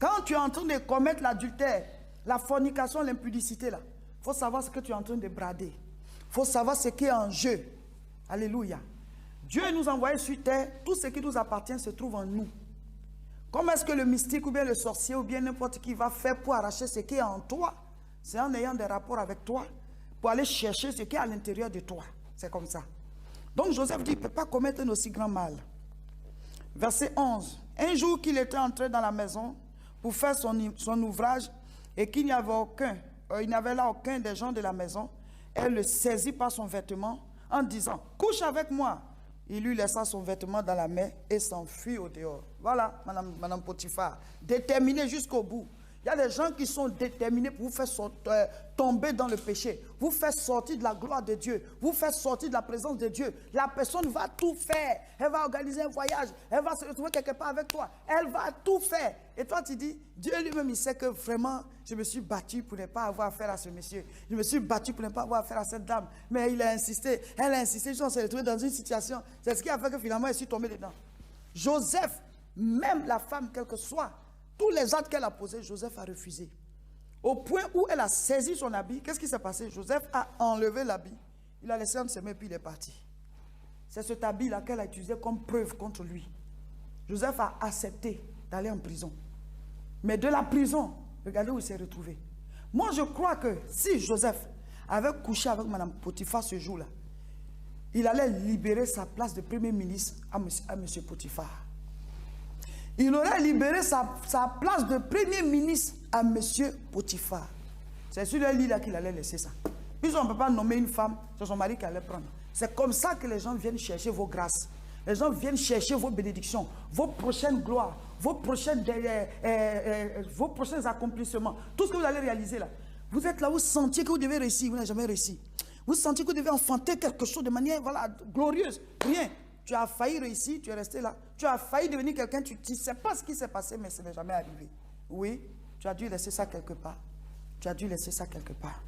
Quand tu es en train de commettre l'adultère, la fornication, l'impudicité, là, il faut savoir ce que tu es en train de brader. Il faut savoir ce qui est en jeu. Alléluia. Dieu nous a envoyé sur terre, tout ce qui nous appartient se trouve en nous. Comment est-ce que le mystique ou bien le sorcier ou bien n'importe qui va faire pour arracher ce qui est en toi? C'est en ayant des rapports avec toi, pour aller chercher ce qui est à l'intérieur de toi. C'est comme ça. Donc Joseph dit, il ne peut pas commettre un aussi grand mal. Verset 11. Un jour qu'il était entré dans la maison pour faire son ouvrage et qu'il n'y avait il n'y avait là aucun des gens de la maison, elle le saisit par son vêtement en disant, couche avec moi. Il lui laissa son vêtement dans la main et s'enfuit au dehors. Voilà, Madame Potiphar, déterminée jusqu'au bout. Il y a des gens qui sont déterminés pour vous faire tomber dans le péché, vous faire sortir de la gloire de Dieu, vous faire sortir de la présence de Dieu. La personne va tout faire. Elle va organiser un voyage, elle va se retrouver quelque part avec toi. Elle va tout faire. Et toi, tu dis, Dieu lui-même, il sait que vraiment, je me suis battu pour ne pas avoir affaire à ce monsieur. Je me suis battu pour ne pas avoir affaire à cette dame. Mais il a insisté, elle a insisté, on s'est retrouvé dans une situation. C'est ce qui a fait que finalement, elle suis tombée dedans. Joseph, même la femme, quel que soit, tous les actes qu'elle a posés, Joseph a refusé. Au point où elle a saisi son habit, qu'est-ce qui s'est passé? Joseph a enlevé l'habit, il a laissé un de ses mains et puis il est parti. C'est cet habit-là qu'elle a utilisé comme preuve contre lui. Joseph a accepté d'aller en prison. Mais de la prison, regardez où il s'est retrouvé. Moi, je crois que si Joseph avait couché avec Mme Potiphar ce jour-là, il allait libérer sa place de premier ministre à M. Potiphar. Il aurait libéré sa place de premier ministre à M. Potiphar. C'est sur le lit là qu'il allait laisser ça. Puis on ne peut pas nommer une femme, c'est son mari qui allait prendre. C'est comme ça que les gens viennent chercher vos grâces. Les gens viennent chercher vos bénédictions, vos prochaines gloires, vos prochains accomplissements. Tout ce que vous allez réaliser là. Vous êtes là, vous sentiez que vous devez réussir, vous n'avez jamais réussi. Vous sentiez que vous devez enfanter quelque chose de manière glorieuse. Rien. Tu as failli réussir, tu es resté là. Tu as failli devenir quelqu'un, tu ne sais pas ce qui s'est passé, mais ce n'est jamais arrivé. Oui, tu as dû laisser ça quelque part. Tu as dû laisser ça quelque part.